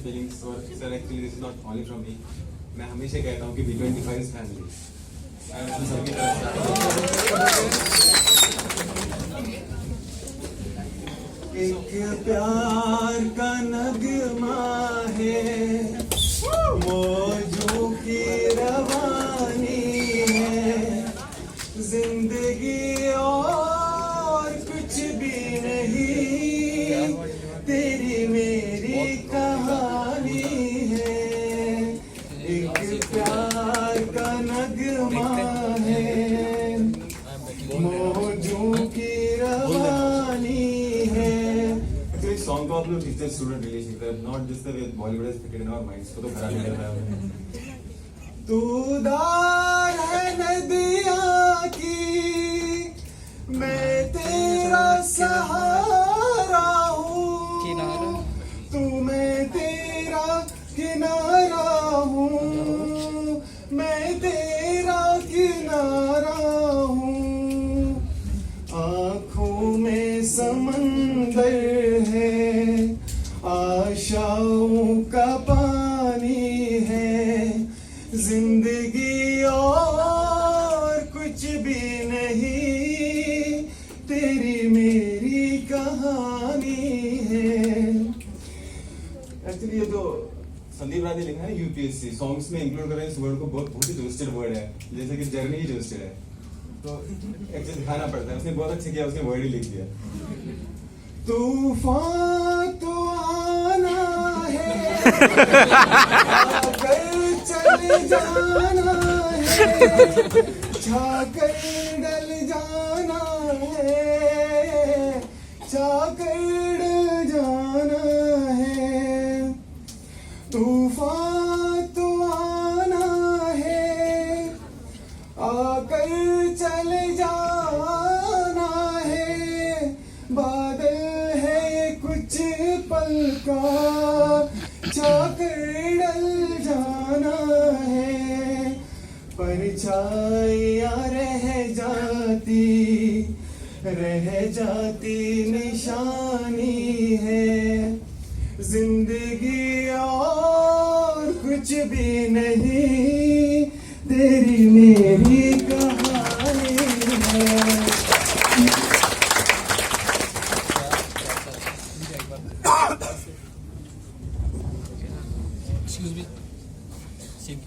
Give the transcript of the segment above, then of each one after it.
feelings, or sir, actually this is not only from me. मैं हमेशा कहता हूँ कि B25 is family. सबकी तरफ से एक प्यार का नगमा है, मौजों की रवानी है, जिंदगी और कुछ भी नहीं, तेरी मेरी कहानी है। एक प्यार का नगमा है, मौजों की रवानी है। तो इस सॉन्ग को आप लोग टीचर स्टूडेंट रिलेशनशिप है, not just the way Bollywood is picked in our minds, को तो खराब नहीं कर रहा है। तू दार है नदियाँ की, मैं तेरा सहारा हूँ, तू मैं तेरा किनारा हूँ, मैं तेरा किनारा हूँ। आँखों में समंदर है, आशाओं का पानी है, जिंदगी और कुछ भी नहीं, तेरी मेरी कहानी है। एक्चुअली ये तो संदीप राय ने लिखा है यूपीएससी सॉन्ग्स में इंक्लूड कर रहे हैं इस वर्ड को, बहुत ही ट्विस्टेड वर्ड है, जैसे कि जर्नी ही ट्विस्टेड है, तो एक्चुअली दिखाना पड़ता है। उसने बहुत अच्छा किया, उसने वर्ड ही लिख दिया। तूफान तो आना है, आकर चले जाना है, छाकर डल जाना है, छाकर डल जाना है। तूफान तो आना है, आकर चले जाना है, बादल है कुछ पल का, छाकर डल जाना है। परछाइयाँ रह जाती निशानी है, जिंदगी और कुछ भी नहीं, तेरी मेरी कहानी है। Excuse me. Sing.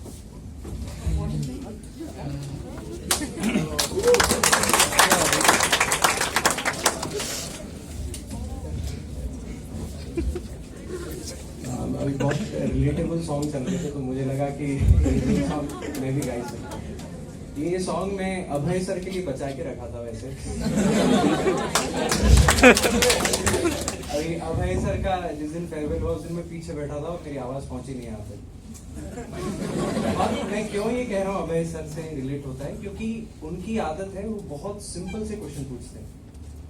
अभी बहुत रिलेटेबल सॉन्ग चल रहे थे, तो मुझे लगा कि ये सॉन्ग मैं भी गा सकता हूँ। ये सॉन्ग मैं अभय सर के लिए बचा के रखा था वैसे। अभी अभय सर का जिस दिन फेयरवेल हुआ उस दिन मैं पीछे बैठा था और मेरी आवाज पहुंची नहीं यहाँ पे। और मैं क्यों ये कह रहा हूँ अभय सर से रिलेट होता है, क्योंकि उनकी आदत है वो बहुत सिंपल से क्वेश्चन पूछते हैं,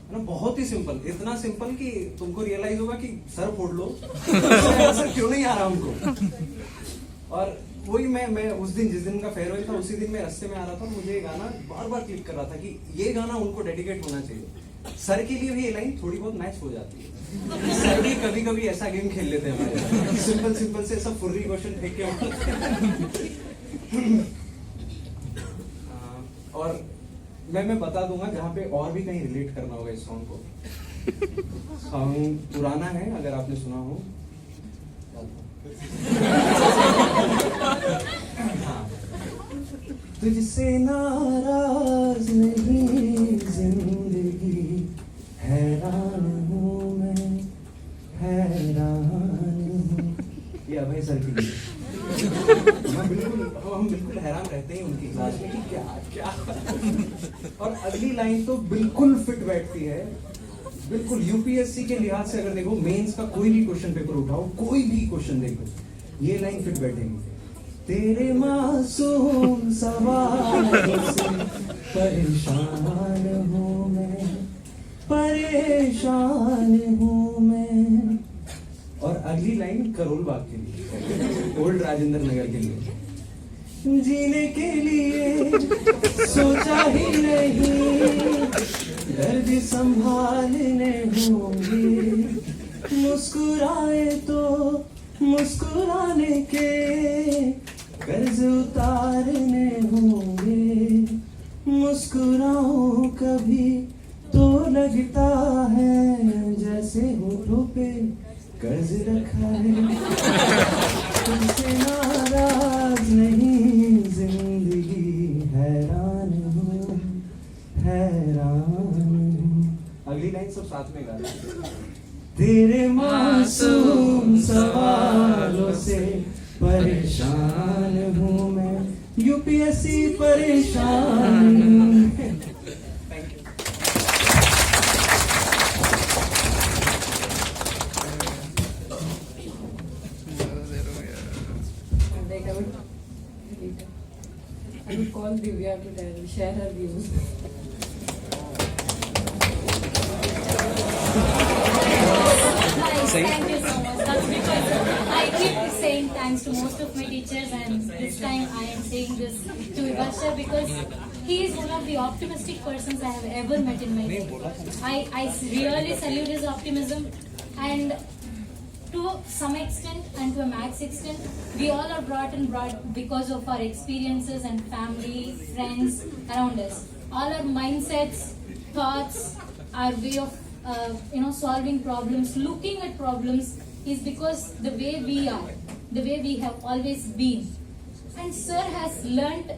है ना, बहुत ही सिंपल, इतना सिंपल कि तुमको रियलाइज होगा कि सर फोड़ लो, सर क्यों नहीं आ रहा हमको। और वही मैं उस दिन जिस दिन का फेयरवेल था उसी दिन मैं रास्ते में आ रहा था, मुझे ये गाना बार बार क्लिक कर रहा था कि ये गाना उनको डेडिकेट होना चाहिए। सर के लिए भी ये लाइन थोड़ी बहुत मैच हो जाती है। सर भी कभी कभी ऐसा गेम खेल लेते हैं हमारे, सिंपल से सब फुर्री क्वेश्चन फेंक के। और मैं बता दूंगा जहाँ पे और भी कहीं रिलेट करना होगा इस सॉन्ग को। सॉन्ग पुराना है, अगर आपने सुना हो। हाँ। तुझसे नाराज नहीं जिंदगी, हैरान हूँ मैं, हैरान हूँ। ये अभय सर की हम बिल्कुल हैरान रहते हैं उनकी क्लास में कि क्या। और अगली लाइन तो बिल्कुल फिट बैठती है, बिल्कुल यूपीएससी के लिहाज से अगर देखो, मेंस का कोई भी क्वेश्चन पेपर उठाओ, कोई भी क्वेश्चन देखो, ये लाइन फिट बैठेगी। तेरे मासूम सवाल से परेशान हूँ मैं, परेशान हूँ मैं। और अगली लाइन करोल बाग के लिए, ओल्ड राजेंद्र नगर के लिए। जीने के लिए सोचा ही नहीं, दर्द संभालने होंगे, मुस्कुराए तो मुस्कुराने के कर्ज उतारने होंगे, मुस्कुराऊं कभी तो लगता है जैसे होठों पे कर्ज रखा है। तुमसे नाराज नहीं, जिंदगी हैरान हूँ, हैरान हूँ। अगली लाइन सब साथ में गाना। तेरे मासूम सवालों से परेशान हूँ मैं, यूपीएससी परेशान हूँ। Thank you. I would call Divya to share her views. Nice, thank you so much. That's because I keep saying thanks to most of my teachers, and this time I am saying this to Vibhash because he is one of the optimistic persons I have ever met in my life. I really salute his optimism, and to some extent and to a max extent, we all are brought because of our experiences and family, friends around us. All our mindsets, thoughts, our way of solving problems, looking at problems is because the way we are, the way we have always been. And sir has learnt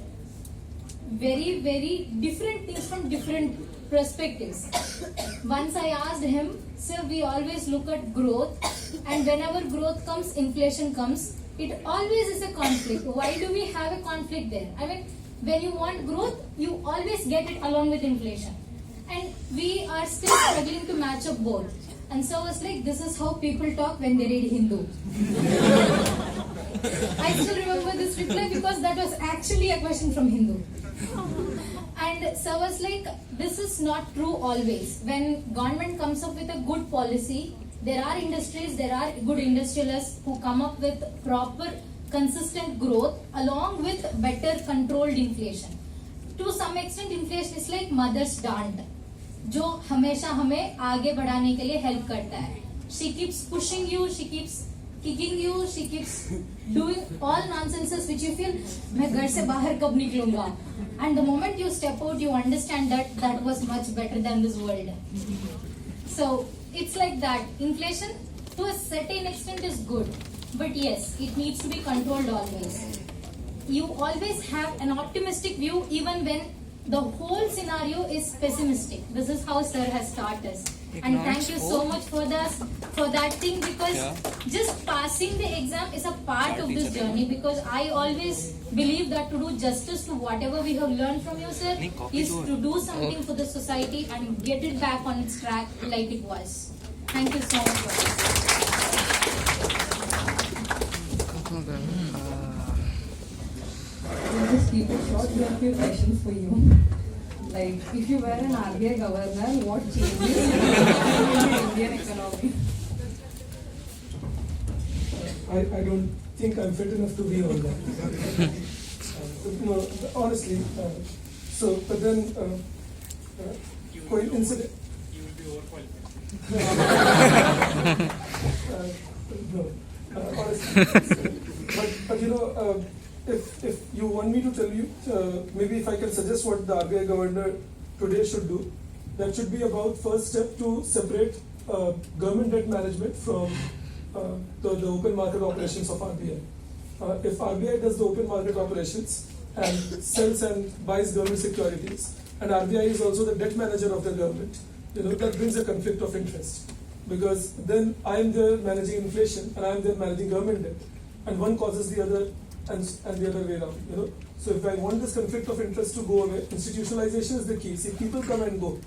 very, very different things from different perspectives. Once I asked him, sir, we always look at growth, and whenever growth comes, inflation comes, it always is a conflict. Why do we have a conflict there? I mean, when you want growth, you always get it along with inflation. And we are still struggling to match up both. And so I was like, this is how people talk when they read Hindu. I still remember this reply because that was actually a question from Hindu. And so I was like, this is not true always. When government comes up with a good policy, there are industries, there are good industrialists who come up with proper, consistent growth along with better controlled inflation. To some extent, inflation is like mother's dant, जो हमेशा हमें आगे बढ़ाने के लिए help करता है. She keeps pushing you, she keeps kicking you, she keeps doing all nonsenses which you feel मैं घर से बाहर कब निकलूंगा. And the moment you step out, you understand that that was much better than this world. So it's like that. Inflation to a certain extent is good, but yes, it needs to be controlled always. You always have an optimistic view even when the whole scenario is pessimistic. This is how sir has taught us. And thank you so much for that thing, because just passing the exam is a part of this journey, because I always believe that to do justice to whatever we have learned from you, sir, is to do something for the society and get it back on its track like it was. Thank you so much for this. I'll just keep it short. We have a few questions for you. Like, if you were an RBI governor, what changes in the Indian economy? I don't think I'm fit enough to be all that. No, honestly. But then, incident. You will be overqualified. Honestly. But if you want me to tell you, maybe if I can suggest what the RBI governor today should do, that should be about first step to separate government debt management from the open market operations of RBI. If RBI does the open market operations and sells and buys government securities, and RBI is also the debt manager of the government, that brings a conflict of interest. Because then I am there managing inflation and I am there managing government debt, and one causes the other and the other way around. So if I want this conflict of interest to go away, institutionalization is the key. See, people come and go.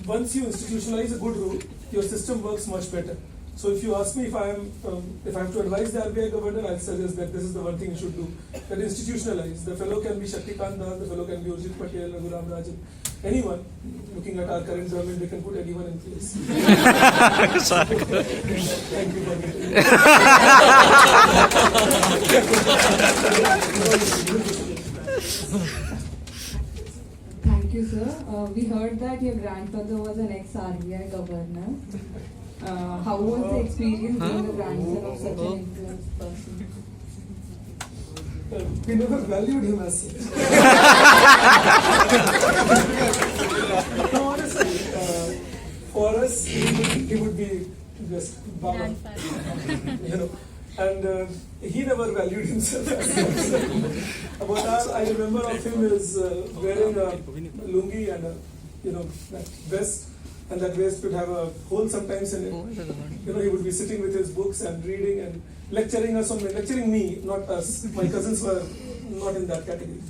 Once you institutionalize a good rule, your system works much better. So if you ask me if I have to advise the RBI governor, I'll suggest that this is the one thing you should do. That institutionalize. The fellow can be Shaktikant Das, the fellow can be Urjit Patel, Raghuram Rajan. Anyone, looking at our current government, they can put anyone in place. Thank you for Thank you, sir. We heard that your grandfather was an ex-RBI governor. How was the experience being the grandson of such an influenced person? We never valued him as such. No, honestly, for us, he would be just Baba. You know, and he never valued himself as such. What I remember of him is wearing a lungi and a, that vest, and that vest would have a hole sometimes in it. He would be sitting with his books and reading and lecturing me, not us. My cousins were not in that category.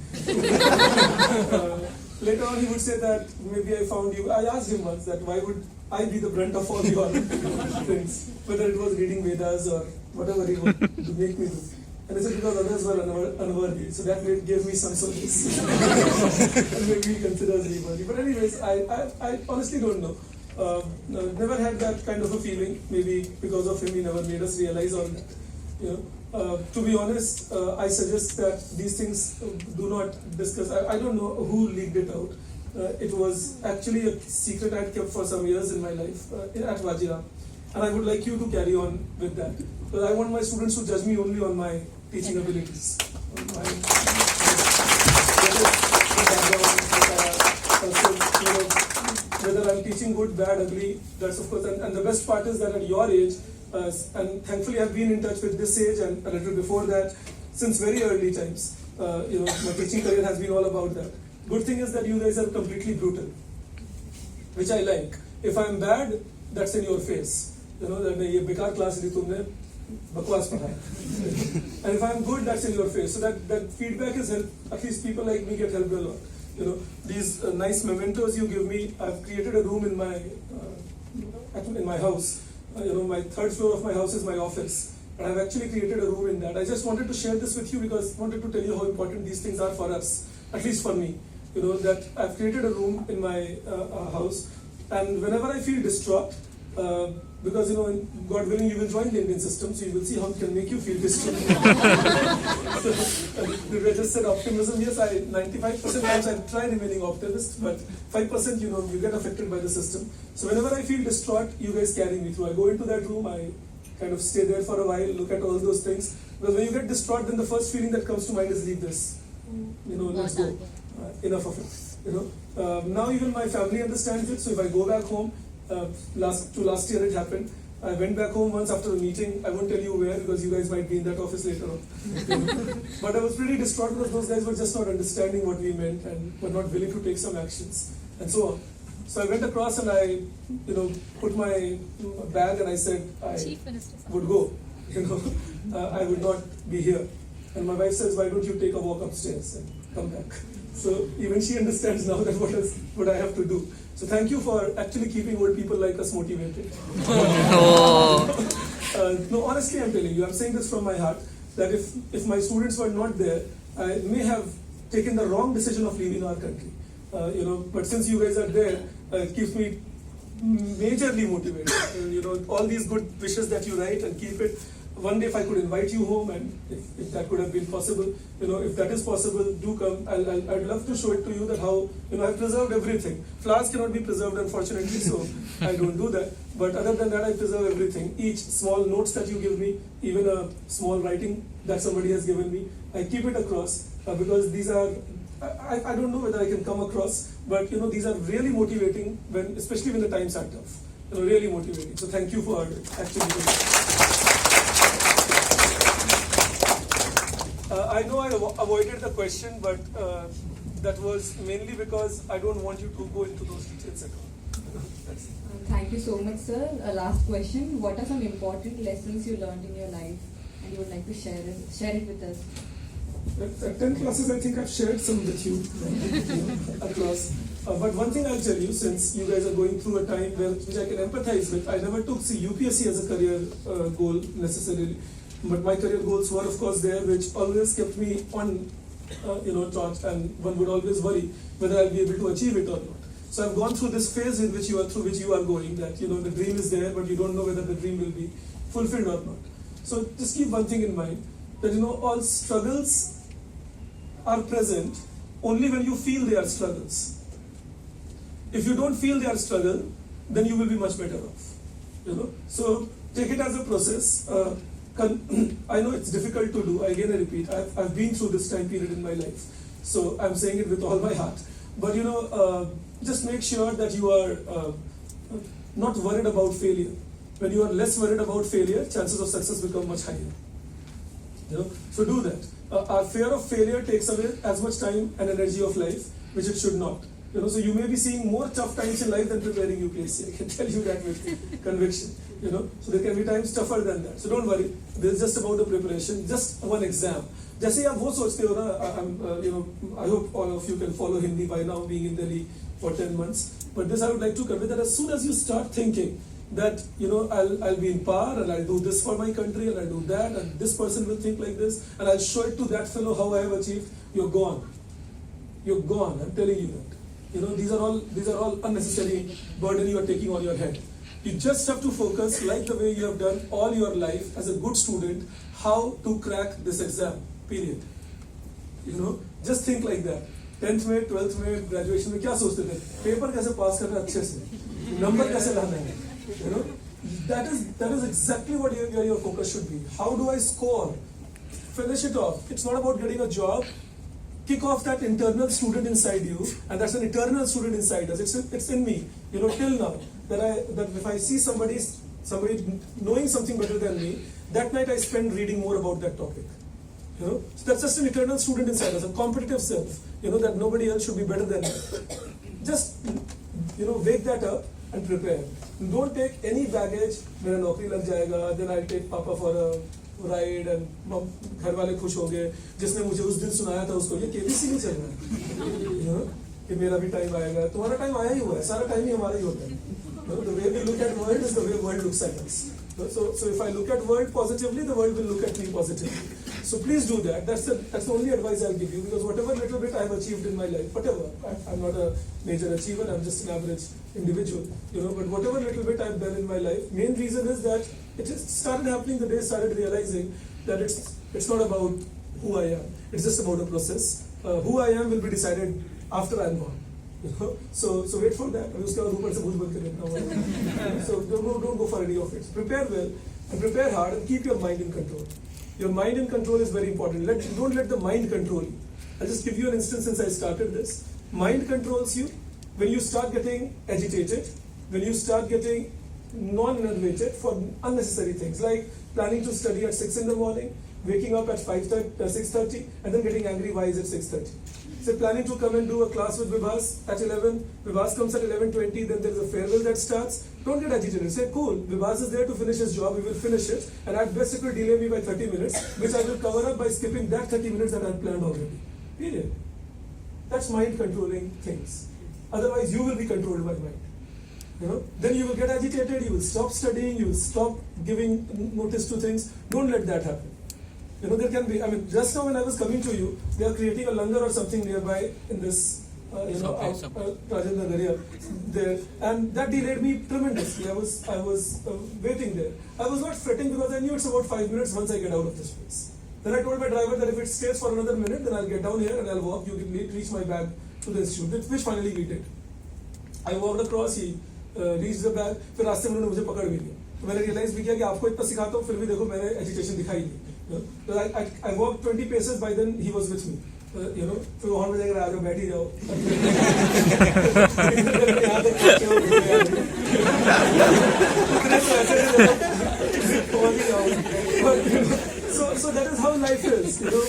Later on, he would say that maybe I found you. I asked him once that why would I be the brunt of all your things, whether it was reading Vedas or whatever he would make me do. And he said because others were unworthy, so that gave me some solace. And maybe he considers me worthy. But anyways, I honestly don't know. Never had that kind of a feeling. Maybe because of him, he never made us realize all that. To be honest, I suggest that these things do not discuss. I don't know who leaked it out. It was actually a secret I had kept for some years in my life at Vajiram. And I would like you to carry on with that. Because I want my students to judge me only on my teaching abilities. On my whether I'm teaching good, bad, ugly, that's of course. And the best part is that at your age, and thankfully I've been in touch with this age and a little before that, since very early times. My teaching career has been all about that. Good thing is that you guys are completely brutal, which I like. If I'm bad, that's in your face. That ये बेकार class ली तुमने बकवास पढ़ाया. And if I'm good, that's in your face. So that feedback is help. At least people like me get helped a lot. These nice mementos you give me. I've created a room in my house. My third floor of my house is my office, and I've actually created a room in that. I just wanted to share this with you because I wanted to tell you how important these things are for us, at least for me. That I've created a room in my house, and whenever I feel distraught, because God willing, you will join the Indian system, so you will see how it can make you feel distraught. I just said optimism. Yes, 95% times I try remaining optimist, but 5% you get affected by the system. So whenever I feel distraught, you guys carry me through. I go into that room, I kind of stay there for a while, look at all those things. Because when you get distraught, then the first feeling that comes to mind is leave this. Let's go. Enough of it. Now even my family understands it. So if I go back home, last year it happened. I went back home once after a meeting. I won't tell you where because you guys might be in that office later on. But I was pretty distraught because those guys were just not understanding what we meant and were not willing to take some actions and so on. So I went across and I, put my bag and I said I would go. I would not be here. And my wife says, why don't you take a walk upstairs and come back? So even she understands now that what I have to do. So thank you for actually keeping old people like us motivated. No, honestly, I'm telling you, I'm saying this from my heart, that if my students were not there, I may have taken the wrong decision of leaving our country. But since you guys are there, it keeps me majorly motivated. All these good wishes that you write and keep it. One day if I could invite you home and if that could have been possible, if that is possible, do come. I'd love to show it to you that how, I've preserved everything. Flowers cannot be preserved unfortunately, so I don't do that. But other than that, I preserve everything. Each small notes that you give me, even a small writing that somebody has given me, I keep it across because these are, I don't know whether I can come across, but these are really motivating especially when the times are tough. Really motivating. So thank you for actually doing that. I know I avoided the question, but that was mainly because I don't want you to go into those details at all. Thank you so much, sir. Last question. What are some important lessons you learned in your life and you would like to share it with us? At 10 classes, I think I've shared some with you across. But one thing I'll tell you, since you guys are going through a time which I can empathize with, I never took UPSC as a career goal necessarily. But my career goals were, of course, there, which always kept me on, torch, and one would always worry whether I'll be able to achieve it or not. So I've gone through this phase in which you are going, that the dream is there, but you don't know whether the dream will be fulfilled or not. So just keep one thing in mind, that all struggles are present only when you feel they are struggles. If you don't feel they are struggle, then you will be much better off. You know, so take it as a process. I know it's difficult to do. Again, I repeat, I've been through this time period in my life, so I'm saying it with all my heart. But you know, just make sure that you are not worried about failure. When you are less worried about failure, chances of success become much higher. You know, so do that. Our fear of failure takes away as much time and energy of life, which it should not. You know, so you may be seeing more tough times in life than preparing UPSC. I can tell you that with conviction. You know, so there can be times tougher than that. So don't worry. This is just about the preparation. Just one exam. जैसे आप वो सोचते हो ना, you know, I hope all of you can follow Hindi by now, being in Delhi for 10 months. But this I would like to convey that as soon as you start thinking that, you know, I'll be in power and I'll do this for my country and I'll do that and this person will think like this and I'll show it to that fellow how I have achieved, you're gone. You're gone. I'm telling you that. You know, these are all unnecessary burden you are taking on your head. You just have to focus, like the way you have done all your life as a good student, how to crack this exam. Period. You know, just think like that. 10th में, 12th में, graduation में क्या सोचते थे? Paper कैसे पास करना अच्छे से? नंबर कैसे लाना है? You know, that is exactly what your focus should be. How do I score? Finish it off. It's not about getting a job. Kick off that internal student inside you, and that's an eternal student inside us. It's in me. You know, till now that if I see somebody knowing something better than me, that night I spend reading more about that topic. You know, so that's just an eternal student inside us, a competitive self. You know, that nobody else should be better than me. Just, you know, wake that up and prepare. Don't take any baggage. मेरा नौकरी लग जाएगा, then I'll take Papa for a ride and घर वाले खुश होंगे. जिसने मुझे उस दिन सुनाया था उसको ये केबीसी नहीं चल रहा है. You know, कि मेरा भी टाइम आएगा. तुम्हारा टाइम आया ही हुआ है. सारा टाइम ही हमारा ही होता है. You know, the way we look at world is the way world looks at us. So if I look at world positively, the world will look at me positively. So please do that. That's the only advice I'll give you, because whatever little bit I've achieved in my life, whatever, I'm not a major achiever, I'm just an average individual, you know, but whatever little bit I've done in my life, main reason is that it just started happening the day I started realizing that it's not about who I am, it's just about a process. Who I am will be decided after I'm gone. You know? So wait for that. So don't go for any of it. Prepare well and prepare hard and keep your mind in control. Your mind in control is very important. Don't let the mind control you. I'll just give you an instance since I started this. Mind controls you when you start getting agitated, when you start getting non-innovative for unnecessary things like planning to study at 6 in the morning, waking up at 6:30 and then getting angry why is it 6:30. Say planning to come and do a class with Vibhash at 11, Vibhash comes at 11:20, then there is a farewell that starts. Don't get agitated. Say, cool, Vibhash is there to finish his job, we will finish it, and at best it will delay me by 30 minutes, which I will cover up by skipping that 30 minutes that I had planned already. Period. That's mind controlling things. Otherwise, you will be controlled by mind. You know, then you will get agitated, you will stop studying, you will stop giving notice to things. Don't let that happen. You know, there can be, I mean, just now when I was coming to you, they are creating a langar or something nearby in this, Rajendra Darya there, and that delayed me tremendously. I was waiting there. I was not fretting because I knew it's about 5 minutes once I get out of this place. Then I told my driver that if it stays for another minute, then I'll get down here and I'll walk. You can reach my bag to the institute, which finally we did. I walked across, he reached the bag, फिर रास्ते में उन्होंने मुझे पकड़ भी लिया. तो मैंने realize भी किया कि आपको इतना सिखाता हूँ, फिर भी देखो मैंने agitation दिखाई नहीं. So I walked 20 paces, by then he was with me. You know, फिर वहाँ पे जाकर आ जाओ, बैठ ही जाओ. So that is how life is. You know,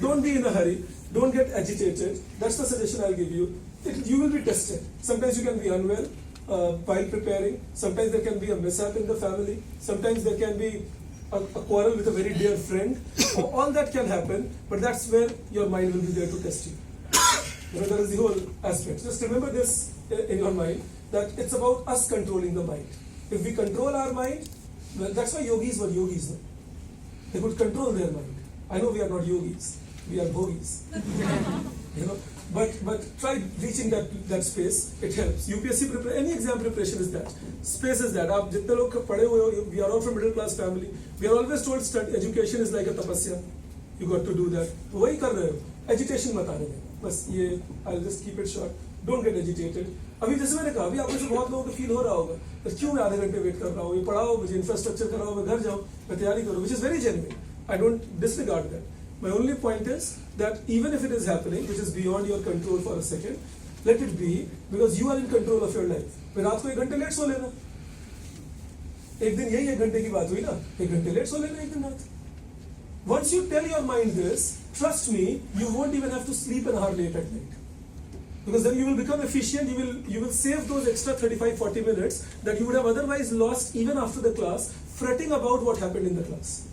don't be in a hurry. Don't get agitated. That's the suggestion I'll give you. You will be tested. Sometimes you can be unwell while preparing. Sometimes there can be a mishap in the family. Sometimes there can be a quarrel with a very dear friend. All that can happen, but that's where your mind will be there to test you. You know, that is the whole aspect. Just remember this in your mind, that it's about us controlling the mind. If we control our mind, well, that's why yogis were yogis. No? They could control their mind. I know we are not yogis, we are bhogis. You know, but try reaching that space. It helps. UPSC preparation, any exam preparation is that. Space is that. आप जितने लोग पढ़े हुए हो, we are all from middle class family. We are always told education is like a tapasya. You got to do that. तो वही कर रहे हो. Agitation मत आने देना. बस ये, I'll just keep it short. Don't get agitated. अभी जैसे मैंने कहा, अभी आप में से बहुत लोगों को फील हो रहा होगा तो क्यों मैं आधे घंटे वेट कर रहा हूँ, ये पढ़ाओ मुझे, इंफ्रास्ट्रक्चर कराओ, मैं घर जाऊँ, मैं तैयारी करूँ, which is very genuine. I don't disregard that. My only point is that even if it is happening, which is beyond your control for a second, let it be, because you are in control of your life. मैं रात को 1 घंटे late सो लेना, एक दिन यही 1 घंटे की बात हुई ना, 1 घंटे लेट सो लेना एक दिन रात. Once you tell your mind this, trust me, you won't even have to sleep an hour late at night. Because then you will become efficient, you will save those extra 35-40 minutes that you would have otherwise lost even after the class, fretting about what happened in the class.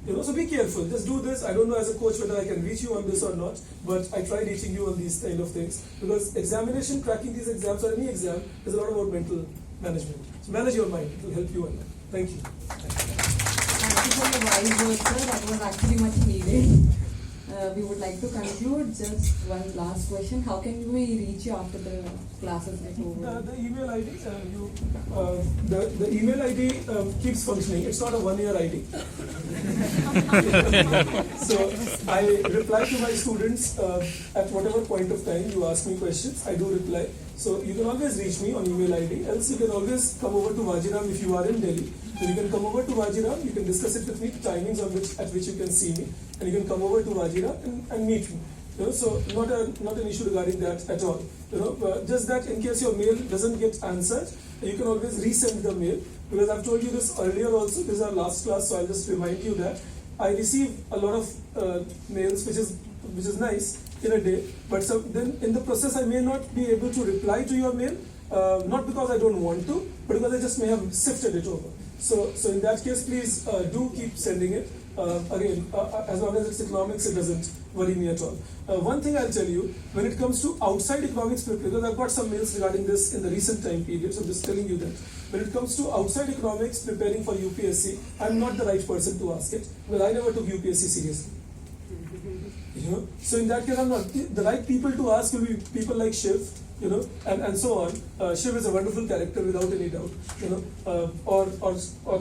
So be careful, just do this. I don't know as a coach whether I can reach you on this or not, but I try reaching you on these kind of things, because examination, cracking these exams or any exam is a lot about mental management. So manage your mind, it will help you on that. Thank you. Thank you for the wise words, sir. That was actually much needed. We would like to conclude. Just one last question. How can we reach you after the classes get over? The email ID, the email ID keeps functioning. It's not a 1-year ID. So I reply to my students at whatever point of time you ask me questions. I do reply. So you can always reach me on email ID. Else you can always come over to Vajiram if you are in Delhi. So you can come over to Vajiram. You can discuss it with me. Timings at which you can see me, and you can come over to Vajiram and meet me. So not an issue regarding that at all. Just that in case your mail doesn't get answered, you can always resend the mail, because I've told you this earlier also. This is our last class, so I'll just remind you that I receive a lot of mails, which is nice in a day, but then in the process I may not be able to reply to your mail, not because I don't want to, but because I just may have sifted it over. So in that case, please do keep sending it. Again, as long as it's economics, it doesn't worry me at all. One thing I'll tell you, when it comes to outside economics, because I've got some mails regarding this in the recent time period, so I'm just telling you that when it comes to outside economics preparing for UPSC, I'm not the right person to ask it, because I never took UPSC seriously. So in that case, I'm not. The right people to ask will be people like Shiv, and so on. Shiv is a wonderful character without any doubt, or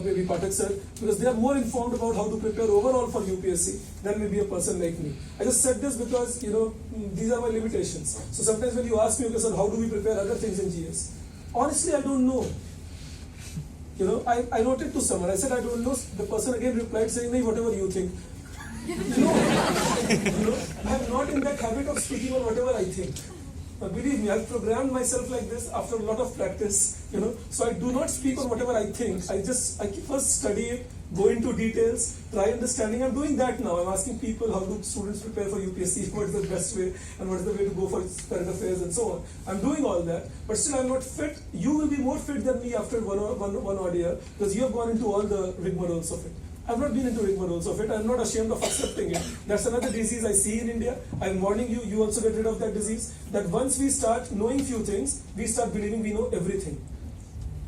maybe Pathak sir, because they are more informed about how to prepare overall for UPSC than maybe a person like me. I just said this because, these are my limitations. So sometimes when you ask me, okay, sir, how do we prepare other things in GS? Honestly, I don't know. I wrote it to someone. I said, I don't know. The person again replied saying, "No, whatever you think." I'm not in that habit of speaking on whatever I think. Believe me, I've programmed myself like this after a lot of practice, so I do not speak on whatever I think. I first study it, go into details, try understanding. I'm doing that now. I'm asking people, how do students prepare for UPSC, what is the best way, and what is the way to go for current affairs and so on. I'm doing all that, but still I'm not fit. You will be more fit than me after one odd year, because you have gone into all the rigmaroles of it. I've not been into rigmaroles of it. I'm not ashamed of accepting it. That's another disease I see in India. I'm warning you, you also get rid of that disease. That once we start knowing few things, we start believing we know everything.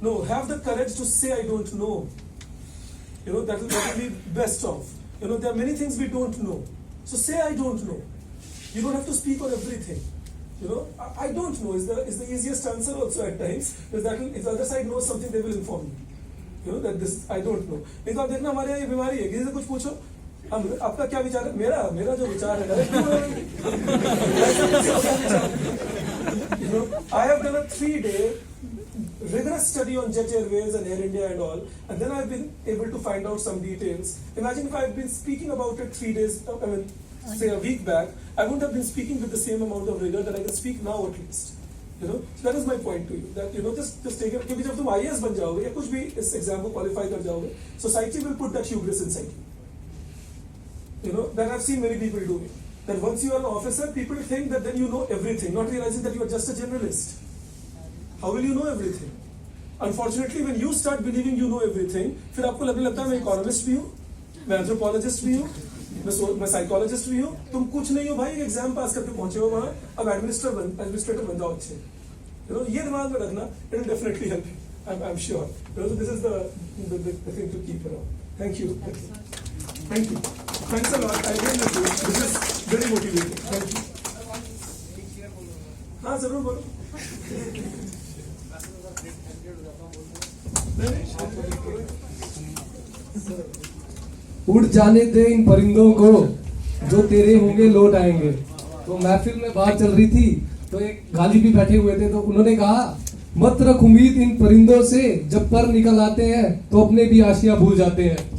No, have the courage to say I don't know. That will be best of. There are many things we don't know. So say I don't know. You don't have to speak on everything. I don't know is the easiest answer also at times. Because if the other side knows something, they will inform you. That this I don't know. नहीं तो आप देखना हमारे यहाँ ये बीमारी है, किसी से कुछ पूछो, आपका क्या विचार है? मेरा जो विचार है I have done a 3-day rigorous study on Jet Airways and Air India and all, and then I've been able to find out some details. Imagine if I've been speaking about it 3 days, say a week back, I wouldn't have been speaking with the same amount of rigor that I can speak now at least. So that is my point to you. That just take it. क्योंकि जब तुम IAS बन जाओगे या कुछ भी इस exam को क्वालिफाई कर जाओगे, society will put that hubris inside you. That I've seen many people doing. That once you are an officer, people think that then you know everything, not realizing that you are just a generalist. How will you know everything? Unfortunately, when you start believing you know everything, फिर आपको लगने लगता है मैं economist भी हूँ, मैं anthropologist भी हूँ, मैं साइकोलॉजिस्ट भी हूँ. तुम कुछ नहीं हो भाई, एक एग्जाम पास करके पहुंचे हो वहां, अब एडमिनिस्ट्रेटर बन जाओ अच्छे. ये दिमाग में रखना, it will definitely help you. I am sure. This is the thing to keep around. Thank you. Thanks a lot. I really do. This is very motivating. Thank you. हाँ जरूर बोलो. उड़ जाने दे इन परिंदों को, जो तेरे होंगे लौट आएंगे. तो महफिल में बात चल रही थी तो एक गाली भी बैठे हुए थे, तो उन्होंने कहा मत रख उम्मीद इन परिंदों से, जब पर निकल आते हैं तो अपने भी आशियां भूल जाते हैं।